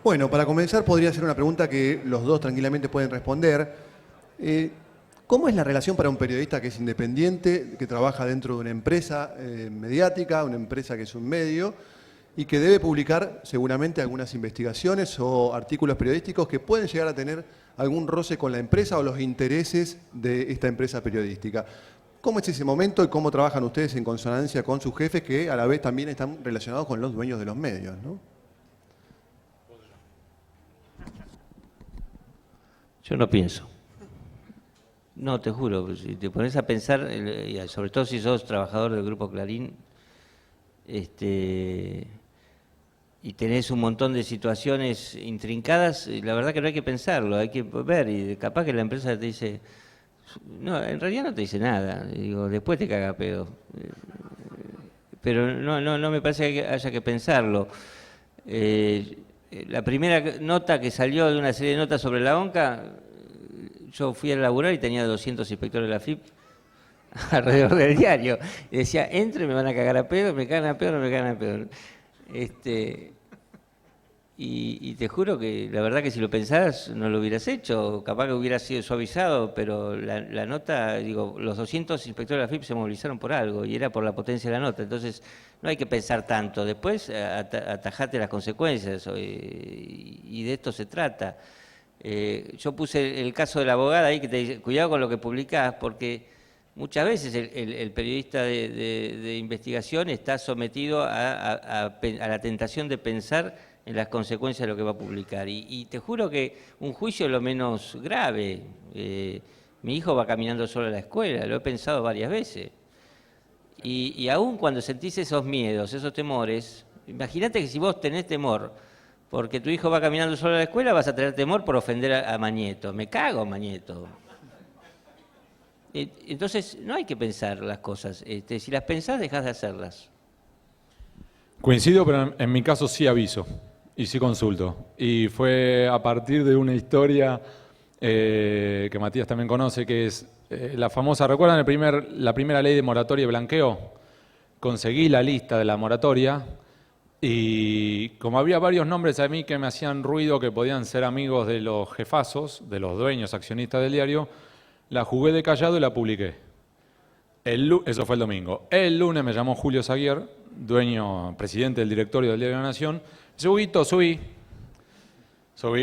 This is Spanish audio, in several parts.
Bueno, para comenzar podría ser una pregunta que los dos tranquilamente pueden responder. ¿Cómo es la relación para un periodista que es independiente, que trabaja dentro de una empresa mediática, una empresa que es un medio, y que debe publicar seguramente algunas investigaciones o artículos periodísticos que pueden llegar a tener algún roce con la empresa o los intereses de esta empresa periodística? ¿Cómo es ese momento y cómo trabajan ustedes en consonancia con sus jefes que a la vez también están relacionados con los dueños de los medios, ¿no? Yo no pienso. No, te juro, pues, si te pones a pensar, sobre todo si sos trabajador del Grupo Clarín, y tenés un montón de situaciones intrincadas, la verdad que no hay que pensarlo, hay que ver, y capaz que la empresa te dice, no, en realidad no te dice nada, digo, después te caga pedo. Pero no me parece que haya que pensarlo. La primera nota que salió de una serie de notas sobre la ONCA, yo fui a laburar y tenía 200 inspectores de la FIP alrededor del diario. Y decía, entre, me van a cagar a pedo, me cagan a pedo, no me cagan a pedo. Y te juro que la verdad que si lo pensaras no lo hubieras hecho, capaz que hubiera sido suavizado, pero la nota, digo, los 200 inspectores de la FIP se movilizaron por algo y era por la potencia de la nota, entonces no hay que pensar tanto, después atajate las consecuencias y de esto se trata. Yo puse el caso de la abogada ahí que te dice, cuidado con lo que publicás, porque muchas veces el periodista de investigación está sometido a la tentación de pensar en las consecuencias de lo que va a publicar. Y te juro que un juicio es lo menos grave. Mi hijo va caminando solo a la escuela, lo he pensado varias veces. Y aún cuando sentís esos miedos, esos temores, imagínate que si vos tenés temor porque tu hijo va caminando solo a la escuela, vas a tener temor por ofender a Mañeto. Me cago, Mañeto. Entonces, no hay que pensar las cosas. Si las pensás, dejás de hacerlas. Coincido, pero en mi caso sí aviso y sí consulto. Y fue a partir de una historia que Matías también conoce, que es la famosa, ¿recuerdan la primera ley de moratoria y blanqueo? Conseguí la lista de la moratoria y como había varios nombres a mí que me hacían ruido, que podían ser amigos de los jefazos, de los dueños accionistas del diario, la jugué de callado y la publiqué. Eso fue el domingo. El lunes me llamó Julio Zaguier, presidente del directorio del Diario de la Nación. Dice, Huguito, subí,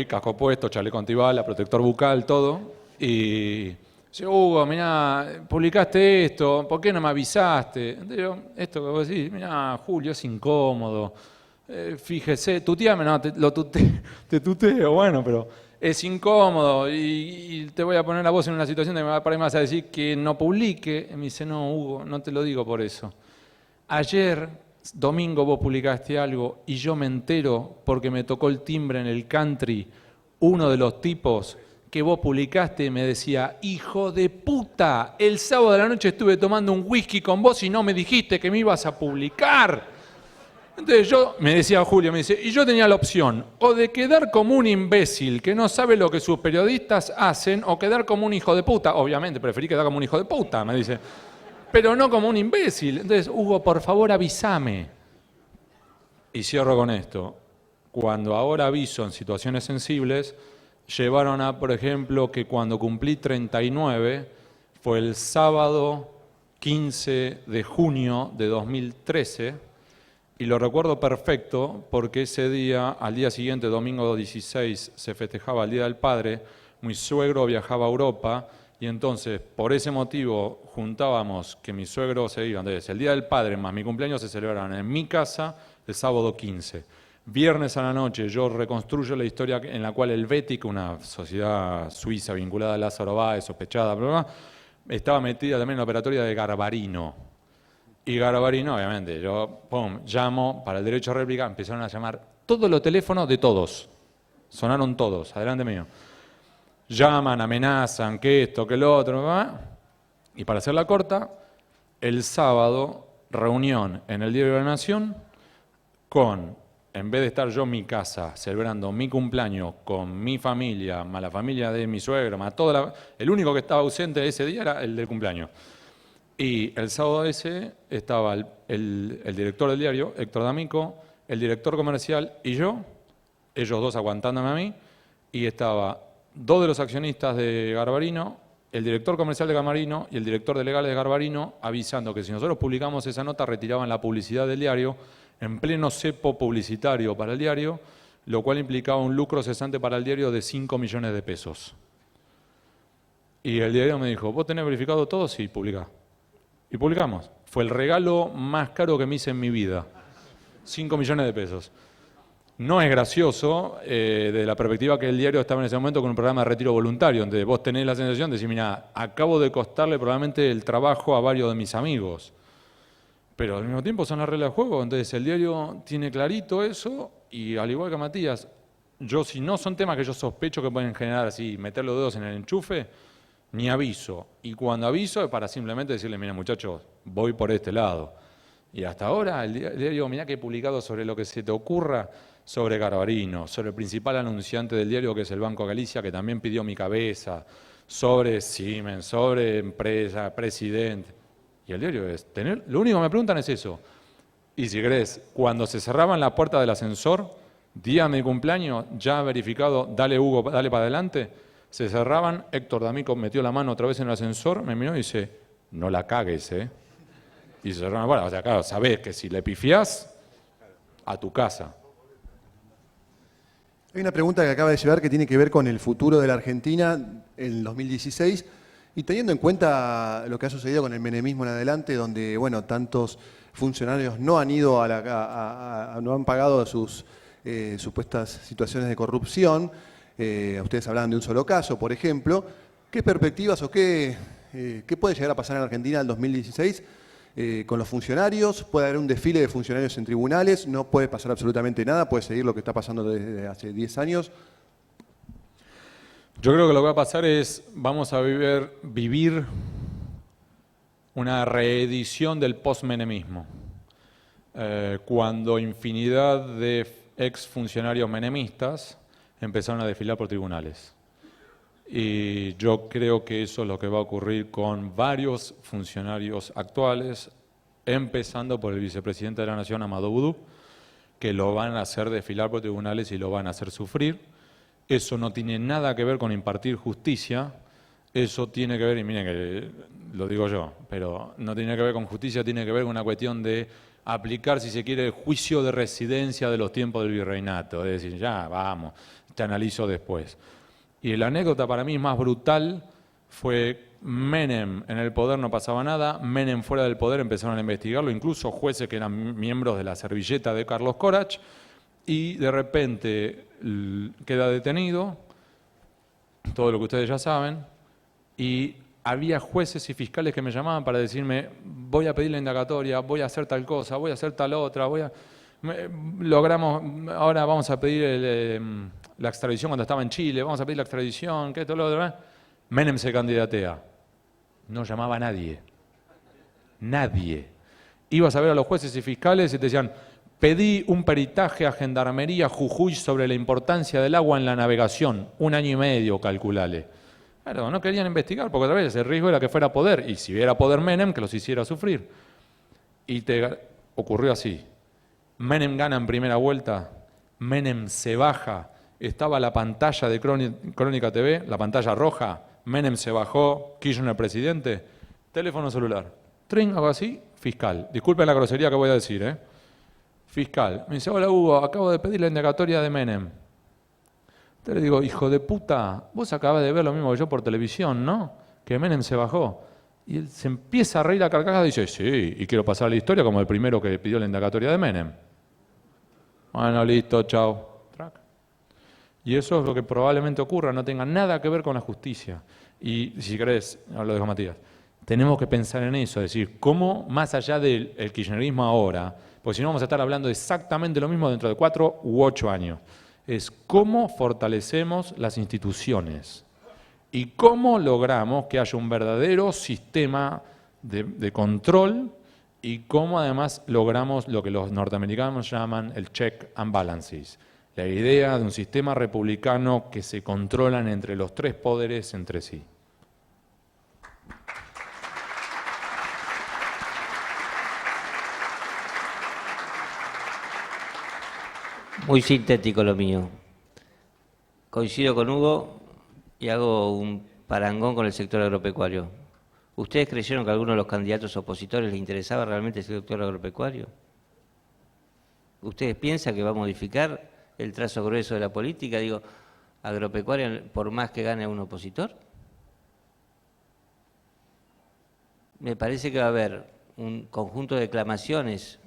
casco puesto, chaleco antibala, protector bucal, todo. Y dice, Hugo, mirá, publicaste esto, ¿por qué no me avisaste? Entonces yo, esto que vos decís, mirá, Julio, es incómodo. Fíjese, tuteame, no, te tuteo, bueno, pero es incómodo y te voy a poner a vos en una situación de que me vas a decir que no publique. Y me dice, no, Hugo, no te lo digo por eso. Ayer, domingo, vos publicaste algo y yo me entero porque me tocó el timbre en el country, uno de los tipos que vos publicaste me decía, hijo de puta, el sábado de la noche estuve tomando un whisky con vos y no me dijiste que me ibas a publicar. Entonces me decía Julio, me dice, y yo tenía la opción, o de quedar como un imbécil que no sabe lo que sus periodistas hacen, o quedar como un hijo de puta. Obviamente, preferí quedar como un hijo de puta, me dice, pero no como un imbécil. Entonces, Hugo, por favor, avísame. Y cierro con esto. Cuando ahora aviso en situaciones sensibles, llevaron a, por ejemplo, que cuando cumplí 39, fue el sábado 15 de junio de 2013, y lo recuerdo perfecto porque ese día, al día siguiente, domingo 16, se festejaba el Día del Padre, mi suegro viajaba a Europa y entonces, por ese motivo, juntábamos que mi suegro se iba. Entonces, el Día del Padre más mi cumpleaños se celebraron en mi casa el sábado 15. Viernes a la noche yo reconstruyo la historia en la cual el Betic, una sociedad suiza vinculada a Lázaro Báez, sospechada, estaba metida también en la operatoria de Garbarino. Y Garbarino, obviamente, yo llamo para el derecho a réplica, empezaron a llamar todos los teléfonos de todos. Sonaron todos, adelante mío. Llaman, amenazan, que esto, que lo otro. Y para hacerla corta, el sábado, reunión en el Diario de la Nación con, en vez de estar yo en mi casa celebrando mi cumpleaños con mi familia, más la familia de mi suegro, más el único que estaba ausente ese día era el del cumpleaños. Y el sábado ese estaba el director del diario, Héctor D'Amico, el director comercial y yo, ellos dos aguantándome a mí, y estaba 2 de los accionistas de Garbarino, el director comercial de Garbarino y el director de legales de Garbarino, avisando que si nosotros publicamos esa nota retiraban la publicidad del diario, en pleno cepo publicitario para el diario, lo cual implicaba un lucro cesante para el diario de 5 millones de pesos. Y el diario me dijo, ¿vos tenés verificado todo? Sí, publicá. Y publicamos. Fue el regalo más caro que me hice en mi vida. 5 millones de pesos. No es gracioso de la perspectiva que el diario estaba en ese momento con un programa de retiro voluntario, donde vos tenés la sensación de decir, mira, acabo de costarle probablemente el trabajo a varios de mis amigos. Pero al mismo tiempo son las reglas del juego, entonces el diario tiene clarito eso, y al igual que Matías, yo si no son temas que yo sospecho que pueden generar así, meter los dedos en el enchufe, ni aviso. Y cuando aviso es para simplemente decirle, mira muchachos, voy por este lado. Y hasta ahora el diario, mirá que he publicado sobre lo que se te ocurra, sobre Garbarino, sobre el principal anunciante del diario que es el Banco Galicia, que también pidió mi cabeza, sobre Siemens, sobre empresa, presidente. Y el diario es, lo único que me preguntan es eso. Y si querés, cuando se cerraban la puerta del ascensor, día de mi cumpleaños, ya verificado, dale Hugo, dale para adelante, se cerraban, Héctor D'Amico metió la mano otra vez en el ascensor, me miró y dice, no la cagues, ¿eh? Y se cerraron, bueno, o sea, claro, sabés que si le pifiás, a tu casa. Hay una pregunta que acaba de llegar que tiene que ver con el futuro de la Argentina en 2016 y teniendo en cuenta lo que ha sucedido con el menemismo en adelante, donde bueno, tantos funcionarios no han ido no han pagado sus supuestas situaciones de corrupción. Ustedes hablaban de un solo caso, por ejemplo. ¿Qué perspectivas o qué puede llegar a pasar en Argentina en 2016? Con los funcionarios, puede haber un desfile de funcionarios en tribunales, no puede pasar absolutamente nada, puede seguir lo que está pasando desde hace 10 años. Yo creo que lo que va a pasar es, vamos a vivir una reedición del postmenemismo, cuando infinidad de exfuncionarios menemistas empezaron a desfilar por tribunales. Y yo creo que eso es lo que va a ocurrir con varios funcionarios actuales, empezando por el vicepresidente de la Nación, Amadou Boudou, que lo van a hacer desfilar por tribunales y lo van a hacer sufrir. Eso no tiene nada que ver con impartir justicia, eso tiene que ver, y miren que lo digo yo, pero no tiene que ver con justicia, tiene que ver con una cuestión de aplicar, si se quiere, el juicio de residencia de los tiempos del virreinato, es decir, ya, vamos, te analizo después. Y la anécdota para mí más brutal fue Menem en el poder no pasaba nada, Menem fuera del poder empezaron a investigarlo, incluso jueces que eran miembros de la servilleta de Carlos Corach, y de repente queda detenido, todo lo que ustedes ya saben, y había jueces y fiscales que me llamaban para decirme, voy a pedir la indagatoria, voy a hacer tal cosa, voy a hacer tal otra, logramos, ahora vamos a pedir la extradición cuando estaba en Chile, vamos a pedir la extradición, que esto, lo otro. Menem se candidatea. No llamaba a nadie. Nadie. Ibas a ver a los jueces y fiscales y te decían, pedí un peritaje a Gendarmería Jujuy sobre la importancia del agua en la navegación. 1 año y medio, calculale. Claro, no querían investigar porque otra vez el riesgo era que fuera poder. Y si hubiera poder Menem, que los hiciera sufrir. Y ocurrió así. Menem gana en primera vuelta, Menem se baja, estaba la pantalla de Crónica TV, la pantalla roja, Menem se bajó, Kirchner presidente, teléfono celular, trin, hago así, fiscal. Disculpen la grosería que voy a decir, Fiscal. Me dice, hola Hugo, acabo de pedir la indagatoria de Menem. Entonces le digo, hijo de puta, vos acabas de ver lo mismo que yo por televisión, ¿no? Que Menem se bajó. Y él se empieza a reír a carcajadas y dice, sí, y quiero pasar la historia como el primero que pidió la indagatoria de Menem. Bueno, listo, chao. Y eso es lo que probablemente ocurra, no tenga nada que ver con la justicia. Y si querés, ahora lo dejo a Matías, tenemos que pensar en eso, es decir, cómo más allá del kirchnerismo ahora, porque si no vamos a estar hablando exactamente lo mismo dentro de 4 u 8 años, es cómo fortalecemos las instituciones y cómo logramos que haya un verdadero sistema de control y cómo además logramos lo que los norteamericanos llaman el check and balances, la idea de un sistema republicano que se controlan entre los 3 poderes entre sí. Muy sintético lo mío. Coincido con Hugo y hago un parangón con el sector agropecuario. ¿Ustedes creyeron que a alguno de los candidatos opositores les interesaba realmente el sector agropecuario? ¿Ustedes piensan que va a modificar el trazo grueso de la política, digo, agropecuaria, por más que gane un opositor? Me parece que va a haber un conjunto de declamaciones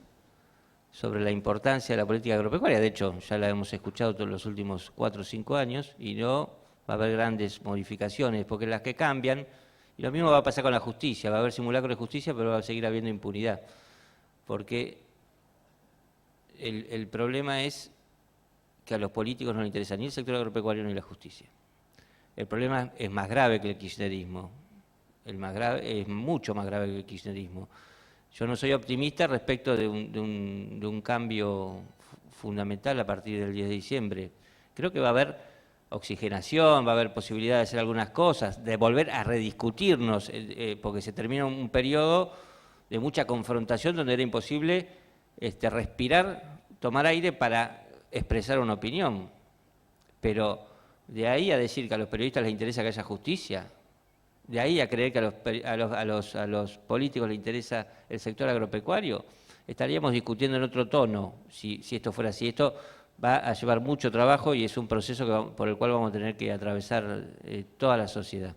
sobre la importancia de la política agropecuaria. De hecho, ya la hemos escuchado todos los últimos 4 o 5 años y no va a haber grandes modificaciones, porque las que cambian, y lo mismo va a pasar con la justicia, va a haber simulacro de justicia, pero va a seguir habiendo impunidad. Porque el problema es que a los políticos no les interesa ni el sector agropecuario ni la justicia. El problema es más grave que el kirchnerismo, es mucho más grave que el kirchnerismo. Yo no soy optimista respecto de un cambio fundamental a partir del 10 de diciembre. Creo que va a haber oxigenación, va a haber posibilidad de hacer algunas cosas, de volver a rediscutirnos, porque se termina un periodo de mucha confrontación donde era imposible respirar, tomar aire para expresar una opinión. Pero de ahí a decir que a los periodistas les interesa que haya justicia, de ahí a creer que a los políticos les interesa el sector agropecuario, estaríamos discutiendo en otro tono si esto fuera así. Esto va a llevar mucho trabajo y es un proceso por el cual vamos a tener que atravesar toda la sociedad.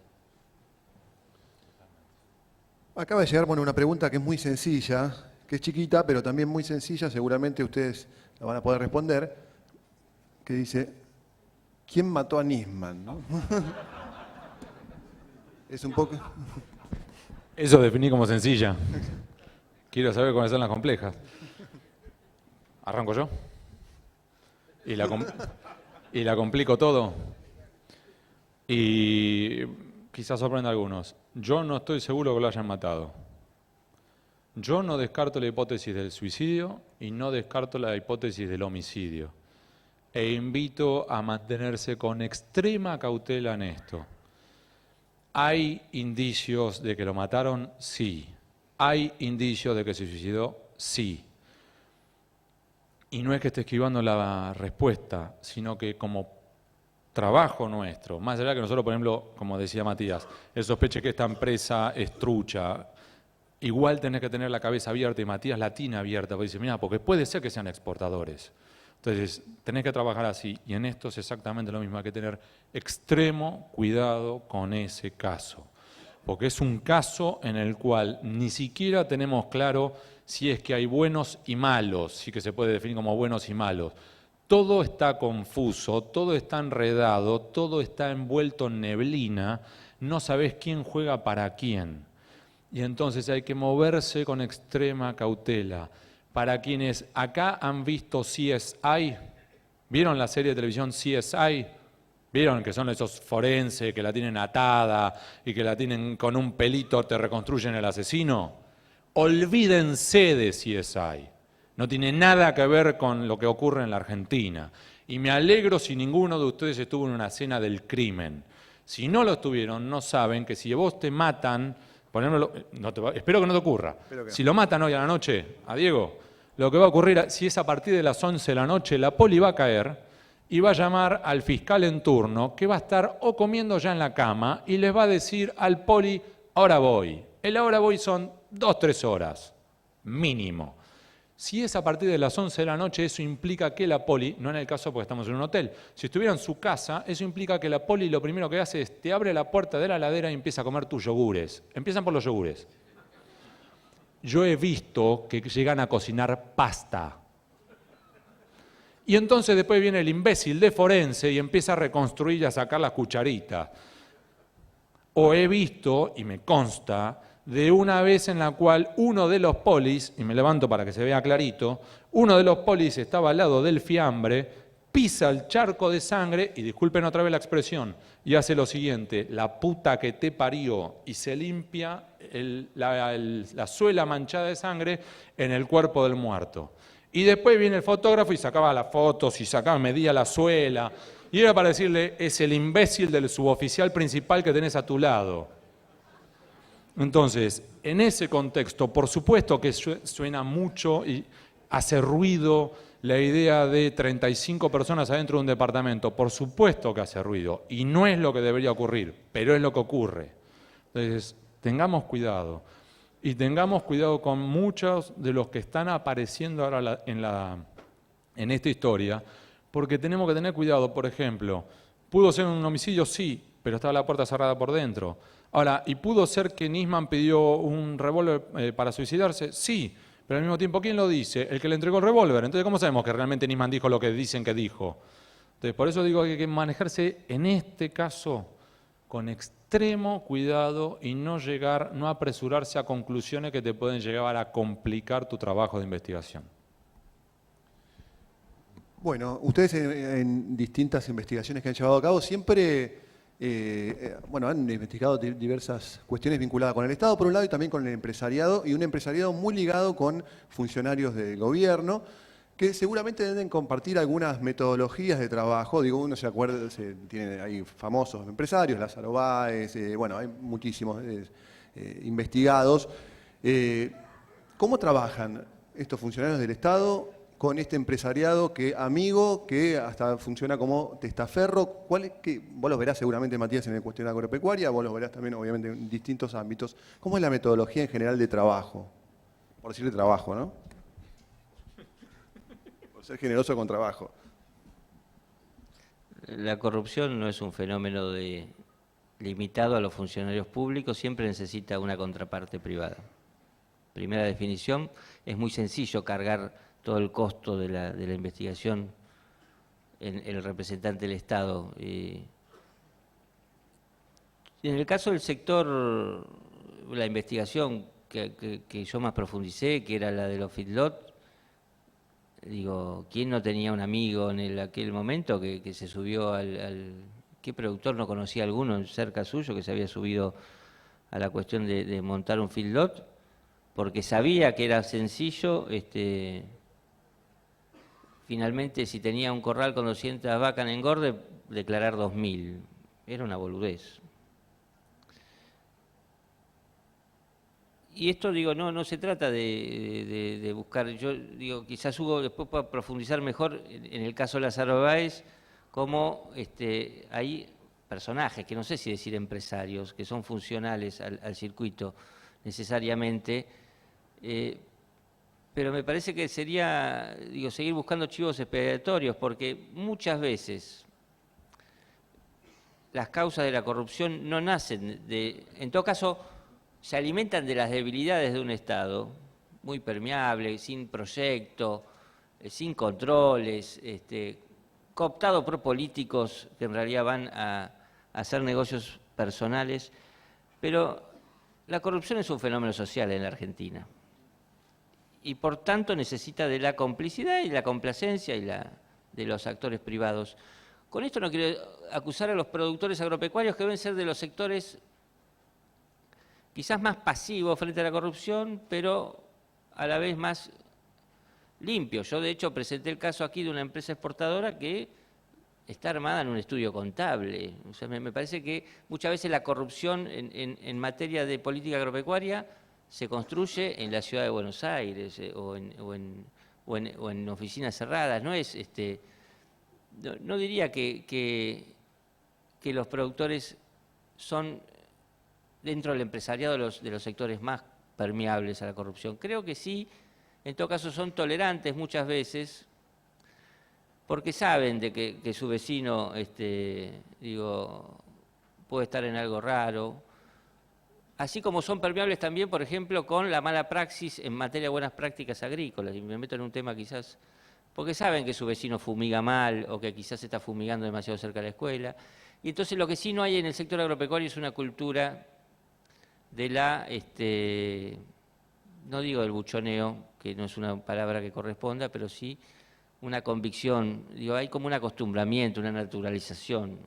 Acaba de llegar una pregunta que es muy sencilla, que es chiquita, pero también muy sencilla, seguramente ustedes la van a poder responder, que dice, ¿quién mató a Nisman? ¿No? Es un poco... Eso definí como sencilla. Quiero saber cuáles son las complejas. ¿Arranco yo? ¿Y la complico todo? Y quizás sorprenda a algunos. Yo no estoy seguro que lo hayan matado. Yo no descarto la hipótesis del suicidio y no descarto la hipótesis del homicidio. E invito a mantenerse con extrema cautela en esto. ¿Hay indicios de que lo mataron? Sí. ¿Hay indicios de que se suicidó? Sí. Y no es que esté esquivando la respuesta, sino que como trabajo nuestro, más allá que nosotros, por ejemplo, como decía Matías, el sospeche que esta empresa es trucha, igual tenés que tener la cabeza abierta y Matías la tiene abierta, porque dice, mira, porque puede ser que sean exportadores. Entonces, tenés que trabajar así, y en esto es exactamente lo mismo, hay que tener extremo cuidado con ese caso, porque es un caso en el cual ni siquiera tenemos claro si es que hay buenos y malos, sí que se puede definir como buenos y malos. Todo está confuso, todo está enredado, todo está envuelto en neblina, no sabés quién juega para quién. Y entonces hay que moverse con extrema cautela. Para quienes acá han visto CSI, ¿vieron la serie de televisión CSI? ¿Vieron que son esos forenses que la tienen atada y que la tienen con un pelito, te reconstruyen el asesino? Olvídense de CSI. No tiene nada que ver con lo que ocurre en la Argentina. Y me alegro si ninguno de ustedes estuvo en una escena del crimen. Si no lo estuvieron, no saben que si vos te matan, espero que no te ocurra. Si lo matan hoy a la noche, a Diego, lo que va a ocurrir, si es a partir de las 11 de la noche, la poli va a caer y va a llamar al fiscal en turno, que va a estar o comiendo ya en la cama, y les va a decir al poli, ahora voy. El ahora voy son 2-3 horas, mínimo. Si es a partir de las 11 de la noche, eso implica que la poli, no en el caso porque estamos en un hotel, si estuviera en su casa, eso implica que la poli lo primero que hace es te abre la puerta de la heladera y empieza a comer tus yogures. Empiezan por los yogures. Yo he visto que llegan a cocinar pasta. Y entonces después viene el imbécil de forense y empieza a reconstruir y a sacar las cucharitas. O he visto, y me consta, de una vez en la cual uno de los polis, y me levanto para que se vea clarito, uno de los polis estaba al lado del fiambre, pisa el charco de sangre, y disculpen otra vez la expresión, y hace lo siguiente, la puta que te parió, y se limpia la suela manchada de sangre en el cuerpo del muerto. Y después viene el fotógrafo y sacaba las fotos, y medía la suela, y era para decirle, es el imbécil del suboficial principal que tenés a tu lado. Entonces, en ese contexto, por supuesto que suena mucho y hace ruido la idea de 35 personas adentro de un departamento, por supuesto que hace ruido, y no es lo que debería ocurrir, pero es lo que ocurre. Entonces, tengamos cuidado. Y tengamos cuidado con muchos de los que están apareciendo ahora en esta historia, porque tenemos que tener cuidado. Por ejemplo, ¿pudo ser un homicidio? Sí, pero estaba la puerta cerrada por dentro. Ahora, ¿y pudo ser que Nisman pidió un revólver para suicidarse? Sí, pero al mismo tiempo, ¿quién lo dice? El que le entregó el revólver. Entonces, ¿cómo sabemos que realmente Nisman dijo lo que dicen que dijo? Entonces, por eso digo que hay que manejarse en este caso con extremo cuidado y no apresurarse a conclusiones que te pueden llegar a complicar tu trabajo de investigación. Bueno, ustedes en distintas investigaciones que han llevado a cabo siempre han investigado diversas cuestiones vinculadas con el Estado, por un lado, y también con el empresariado, y un empresariado muy ligado con funcionarios del gobierno, que seguramente deben compartir algunas metodologías de trabajo. Digo, uno se acuerda, tiene ahí famosos empresarios, Lázaro Báez, hay muchísimos investigados. ¿Cómo trabajan estos funcionarios del Estado con este empresariado que hasta funciona como testaferro? Vos los verás seguramente, Matías, en el cuestión agropecuaria, vos los verás también, obviamente, en distintos ámbitos. ¿Cómo es la metodología en general de trabajo? Por decirle trabajo, ¿no? Por ser generoso con trabajo. La corrupción no es un fenómeno limitado a los funcionarios públicos, siempre necesita una contraparte privada. Primera definición, es muy sencillo cargar todo el costo de la investigación en el representante del Estado. En el caso del sector, la investigación que yo más profundicé, que era la de los feedlot, digo, ¿quién no tenía un amigo en aquel momento que se subió ¿qué productor no conocía alguno cerca suyo que se había subido a la cuestión de montar un feedlot? Porque sabía que era sencillo, finalmente, si tenía un corral con 200 vacas en engorde, declarar 2.000. Era una boludez. Y esto, digo, no se trata de buscar, yo digo, quizás Hugo después pueda profundizar mejor en el caso de Lázaro Báez, cómo hay personajes, que no sé si decir empresarios, que son funcionales al circuito necesariamente, pero me parece que sería, seguir buscando chivos expiatorios, porque muchas veces las causas de la corrupción no nacen en todo caso, se alimentan de las debilidades de un Estado, muy permeable, sin proyecto, sin controles, cooptado por políticos que en realidad van a hacer negocios personales, pero la corrupción es un fenómeno social en la Argentina. Y por tanto necesita de la complicidad y la complacencia de los actores privados. Con esto no quiero acusar a los productores agropecuarios que deben ser de los sectores quizás más pasivos frente a la corrupción, pero a la vez más limpios. Yo de hecho presenté el caso aquí de una empresa exportadora que está armada en un estudio contable. O sea, me parece que muchas veces la corrupción en materia de política agropecuaria se construye en la ciudad de Buenos Aires o en oficinas cerradas. No es, no diría que los productores son dentro del empresariado de los sectores más permeables a la corrupción. Creo que sí, en todo caso son tolerantes muchas veces, porque saben de que su vecino, puede estar en algo raro. Así como son permeables también, por ejemplo, con la mala praxis en materia de buenas prácticas agrícolas. Y me meto en un tema quizás, porque saben que su vecino fumiga mal o que quizás está fumigando demasiado cerca de la escuela. Y entonces lo que sí no hay en el sector agropecuario es una cultura de no digo del buchoneo, que no es una palabra que corresponda, pero sí una convicción. Hay como un acostumbramiento, una naturalización,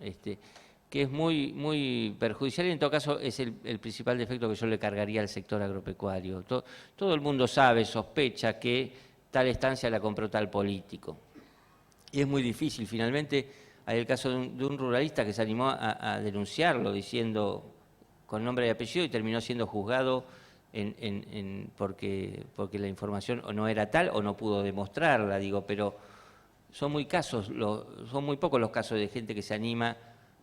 que es muy, muy perjudicial y en todo caso es el principal defecto que yo le cargaría al sector agropecuario. Todo el mundo sabe, sospecha que tal estancia la compró tal político. Y es muy difícil. Finalmente hay el caso de un ruralista que se animó a denunciarlo diciendo con nombre y apellido y terminó siendo juzgado porque la información o no era tal o no pudo demostrarla, digo, pero son muy pocos los casos de gente que se anima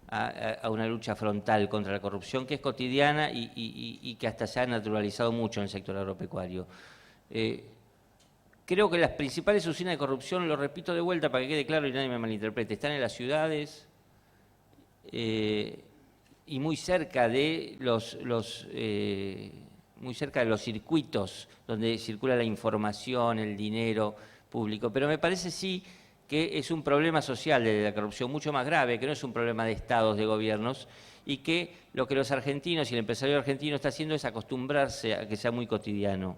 a una lucha frontal contra la corrupción, que es cotidiana y que hasta se ha naturalizado mucho en el sector agropecuario. Creo que las principales usinas de corrupción, lo repito de vuelta para que quede claro y nadie me malinterprete, están en las ciudades y muy cerca de muy cerca de los circuitos donde circula la información, el dinero público. Pero me parece sí que es un problema social de la corrupción mucho más grave, que no es un problema de estados, de gobiernos, y que lo que los argentinos y el empresario argentino está haciendo es acostumbrarse a que sea muy cotidiano.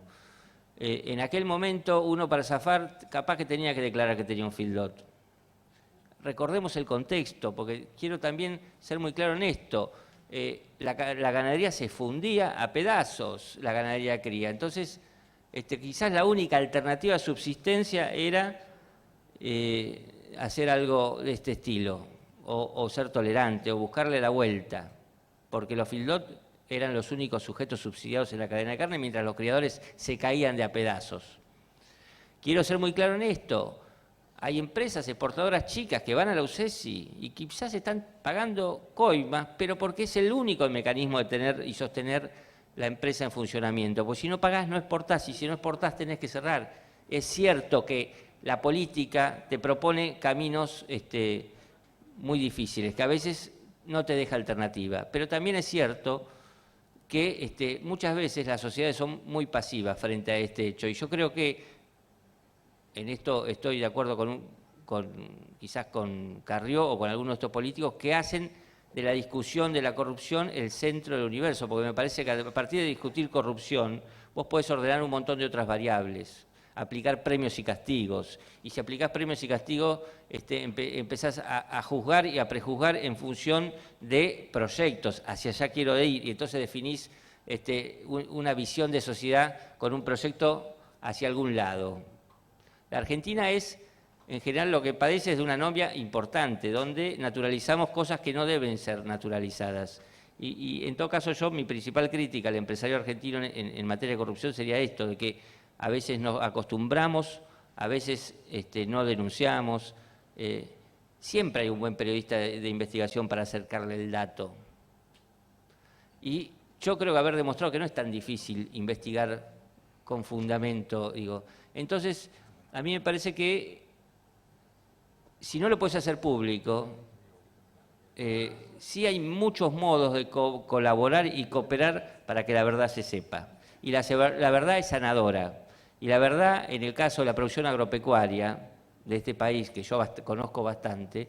En aquel momento uno para zafar capaz que tenía que declarar que tenía un feedlot. Recordemos el contexto, porque quiero también ser muy claro en esto. La ganadería se fundía a pedazos, la ganadería cría. Entonces, quizás la única alternativa a subsistencia era hacer algo de este estilo, o ser tolerante, o buscarle la vuelta, porque los feedlot eran los únicos sujetos subsidiados en la cadena de carne, mientras los criadores se caían de a pedazos. Quiero ser muy claro en esto. Hay empresas exportadoras chicas que van a la UCESI y quizás están pagando coimas, pero porque es el único mecanismo de tener y sostener la empresa en funcionamiento. Porque si no pagás, no exportás, y si no exportás, tenés que cerrar. Es cierto que la política te propone caminos muy difíciles, que a veces no te deja alternativa, pero también es cierto que muchas veces las sociedades son muy pasivas frente a este hecho. Y yo creo que en esto estoy de acuerdo quizás con Carrió o con algunos de estos políticos que hacen de la discusión de la corrupción el centro del universo, porque me parece que a partir de discutir corrupción vos podés ordenar un montón de otras variables, aplicar premios y castigos. Y si aplicás premios y castigos, empezás a juzgar y a prejuzgar en función de proyectos, hacia allá quiero ir, y entonces definís una visión de sociedad con un proyecto hacia algún lado. La Argentina en general, lo que padece es de una anomia importante, donde naturalizamos cosas que no deben ser naturalizadas. Y en todo caso mi principal crítica al empresario argentino en materia de corrupción sería esto, de que a veces nos acostumbramos, a veces no denunciamos. Siempre hay un buen periodista de investigación para acercarle el dato. Y yo creo que haber demostrado que no es tan difícil investigar con fundamento, digo. Entonces, a mí me parece que si no lo puedes hacer público, sí hay muchos modos de colaborar y cooperar para que la verdad se sepa. Y la verdad es sanadora. Y la verdad, en el caso de la producción agropecuaria de este país, que yo conozco bastante,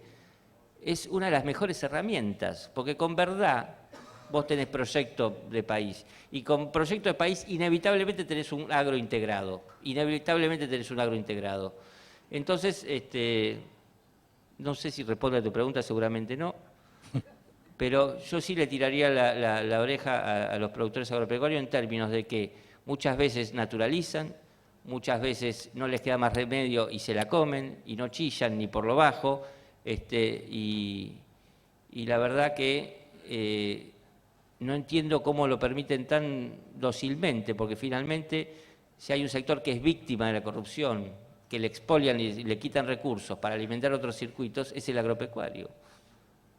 es una de las mejores herramientas, porque con verdad vos tenés proyecto de país. Y con proyecto de país inevitablemente tenés un agro integrado. Entonces, no sé si responde a tu pregunta, seguramente no, pero yo sí le tiraría la oreja a los productores agropecuarios en términos de que muchas veces naturalizan, muchas veces no les queda más remedio y se la comen, y no chillan ni por lo bajo, y la verdad que no entiendo cómo lo permiten tan dócilmente, porque finalmente si hay un sector que es víctima de la corrupción, que le expolian y le quitan recursos para alimentar otros circuitos, es el agropecuario.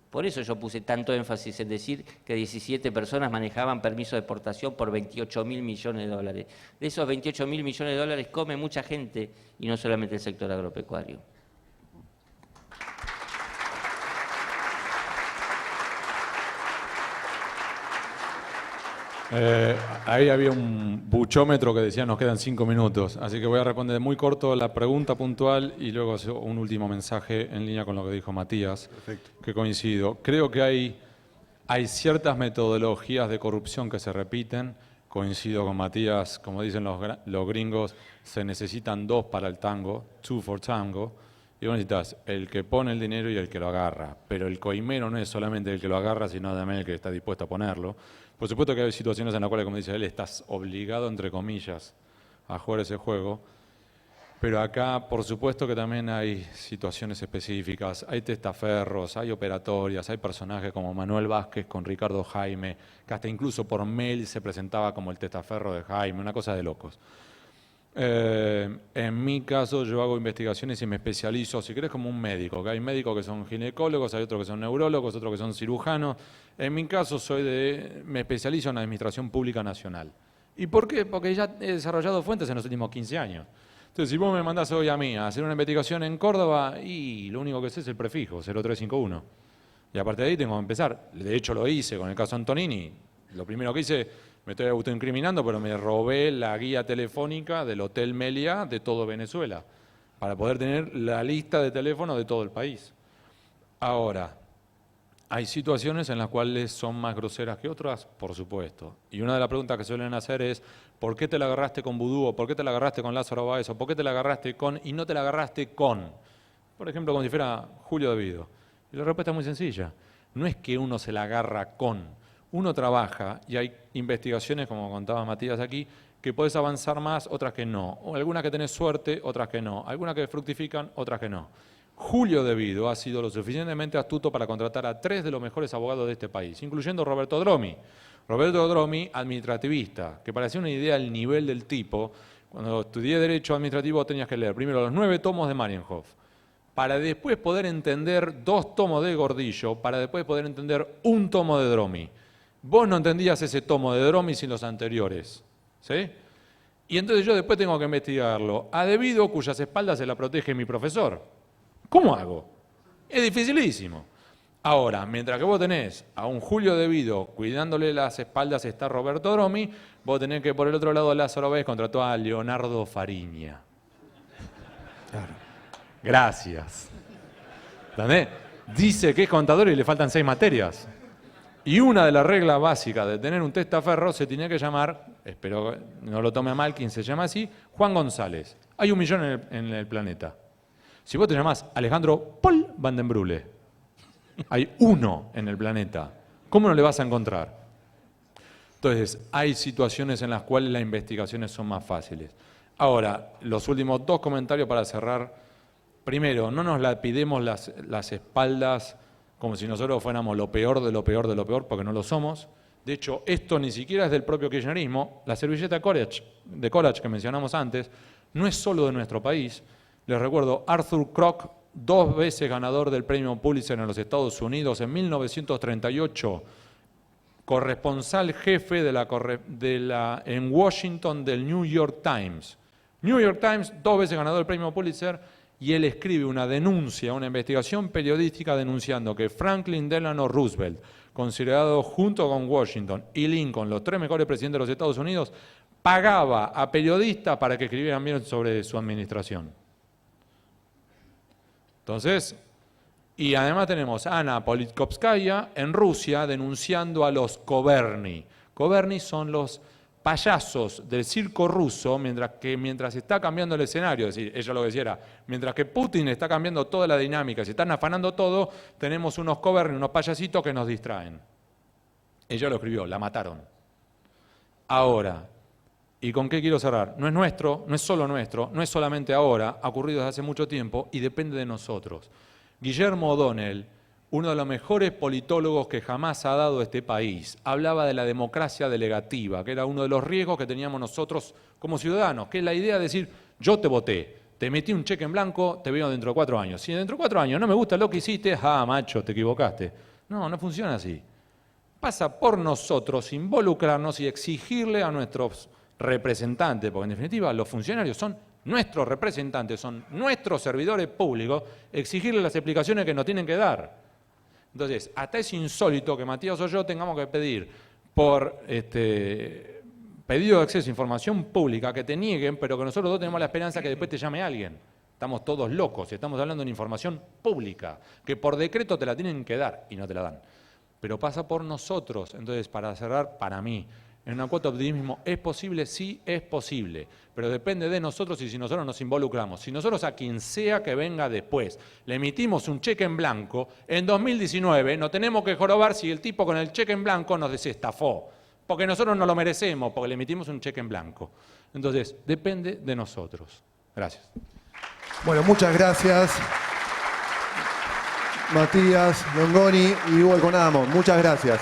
Por eso yo puse tanto énfasis en decir que 17 personas manejaban permiso de exportación por 28.000 millones de dólares. De esos 28.000 millones de dólares come mucha gente y no solamente el sector agropecuario. Ahí había un buchómetro que decía nos quedan 5 minutos, así que voy a responder muy corto la pregunta puntual y luego un último mensaje en línea con lo que dijo Matías. Perfecto. Que coincido. Creo que hay ciertas metodologías de corrupción que se repiten. Coincido con Matías, como dicen los gringos, se necesitan dos para el tango, two for tango. Y vos necesitas el que pone el dinero y el que lo agarra. Pero el coimero no es solamente el que lo agarra, sino también el que está dispuesto a ponerlo. Por supuesto que hay situaciones en las cuales, como dice él, estás obligado, entre comillas, a jugar ese juego. Pero acá, por supuesto que también hay situaciones específicas, hay testaferros, hay operatorias, hay personajes como Manuel Vázquez con Ricardo Jaime, que hasta incluso por mail se presentaba como el testaferro de Jaime, una cosa de locos. En mi caso yo hago investigaciones y me especializo, si querés, como un médico, que hay médicos que son ginecólogos, hay otros que son neurólogos, otros que son cirujanos. En mi caso me especializo en administración pública nacional. ¿Y por qué? Porque ya he desarrollado fuentes en los últimos 15 años. Entonces, si vos me mandás hoy a mí a hacer una investigación en Córdoba, y lo único que sé es el prefijo, 0351. Y aparte de ahí tengo que empezar. De hecho lo hice con el caso Antonini. Lo primero que hice, me estoy autoincriminando, pero me robé la guía telefónica del Hotel Meliá de todo Venezuela, para poder tener la lista de teléfonos de todo el país. Ahora, hay situaciones en las cuales son más groseras que otras, por supuesto. Y una de las preguntas que suelen hacer es, ¿por qué te la agarraste con Vudú? ¿O por qué te la agarraste con Lázaro Báez? ¿O por qué te la agarraste con y no te la agarraste con? Por ejemplo, como si fuera Julio Devido. Y la respuesta es muy sencilla. No es que uno se la agarra con. Uno trabaja y hay investigaciones, como contaba Matías aquí, que podés avanzar más, otras que no. O algunas que tenés suerte, otras que no. Algunas que fructifican, otras que no. Julio Devido ha sido lo suficientemente astuto para contratar a 3 de los mejores abogados de este país, incluyendo Roberto Dromi. Roberto Dromi, administrativista, que parecía una idea al nivel del tipo. Cuando estudié Derecho Administrativo tenías que leer primero los 9 tomos de Marienhoff, para después poder entender 2 tomos de Gordillo, para después poder entender 1 tomo de Dromi. Vos no entendías ese tomo de Dromi sin los anteriores, ¿sí? Y entonces yo después tengo que investigarlo a Devido, cuyas espaldas se la protege mi profesor. ¿Cómo hago? Es dificilísimo. Ahora, mientras que vos tenés a un Julio Devido cuidándole las espaldas está Roberto Dromi, vos tenés que por el otro lado Lázaro Báez contrató a Leonardo Fariña. Claro. Gracias. ¿Entendés? Dice que es contador y le faltan 6 materias. Y una de las reglas básicas de tener un testaferro se tenía que llamar, espero que no lo tome a mal quien se llama así, Juan González. Hay 1 millón en el planeta. Si vos te llamás Alejandro Paul Van den Brule, hay 1 en el planeta. ¿Cómo no le vas a encontrar? Entonces, hay situaciones en las cuales las investigaciones son más fáciles. Ahora, los últimos 2 comentarios para cerrar. Primero, no nos la pidemos las espaldas como si nosotros fuéramos lo peor de lo peor de lo peor, porque no lo somos. De hecho, esto ni siquiera es del propio kirchnerismo. La servilleta de Courage que mencionamos antes no es solo de nuestro país. Les recuerdo, Arthur Kroc, 2 veces ganador del premio Pulitzer en los Estados Unidos en 1938, corresponsal jefe en Washington del New York Times. New York Times, 2 veces ganador del premio Pulitzer, y él escribe una denuncia, una investigación periodística denunciando que Franklin Delano Roosevelt, considerado junto con Washington y Lincoln los 3 mejores presidentes de los Estados Unidos, pagaba a periodistas para que escribieran bien sobre su administración. Entonces, y además tenemos a Ana Politkovskaya en Rusia denunciando a los Koverny. Koverny son los payasos del circo ruso, mientras está cambiando el escenario, es decir, ella lo que decía era, mientras que Putin está cambiando toda la dinámica, se están afanando todo, tenemos unos Koverny, unos payasitos que nos distraen. Ella lo escribió, la mataron. Ahora, ¿y con qué quiero cerrar? No es nuestro, no es solo nuestro, no es solamente ahora, ha ocurrido desde hace mucho tiempo y depende de nosotros. Guillermo O'Donnell, uno de los mejores politólogos que jamás ha dado este país, hablaba de la democracia delegativa, que era uno de los riesgos que teníamos nosotros como ciudadanos, que es la idea de decir, yo te voté, te metí un cheque en blanco, te veo dentro de 4 años. Si dentro de 4 años no me gusta lo que hiciste, macho, te equivocaste. No, no funciona así. Pasa por nosotros involucrarnos y exigirle a nuestros representantes, porque en definitiva los funcionarios son nuestros representantes, son nuestros servidores públicos, exigirles las explicaciones que nos tienen que dar. Entonces, hasta es insólito que Matías o yo tengamos que pedir por pedido de acceso a información pública que te nieguen, pero que nosotros 2 tenemos la esperanza que después te llame alguien. Estamos todos locos, estamos hablando de información pública, que por decreto te la tienen que dar y no te la dan. Pero pasa por nosotros. Entonces, para cerrar, para mí, en una cuota de optimismo, ¿es posible? Sí, es posible, pero depende de nosotros y si nosotros nos involucramos. Si nosotros a quien sea que venga después le emitimos un cheque en blanco, en 2019 no tenemos que jorobar si el tipo con el cheque en blanco nos desestafó, porque nosotros no lo merecemos, porque le emitimos un cheque en blanco. Entonces, depende de nosotros. Gracias. Bueno, muchas gracias. Matías Longoni y Hugo Alconamo, muchas gracias.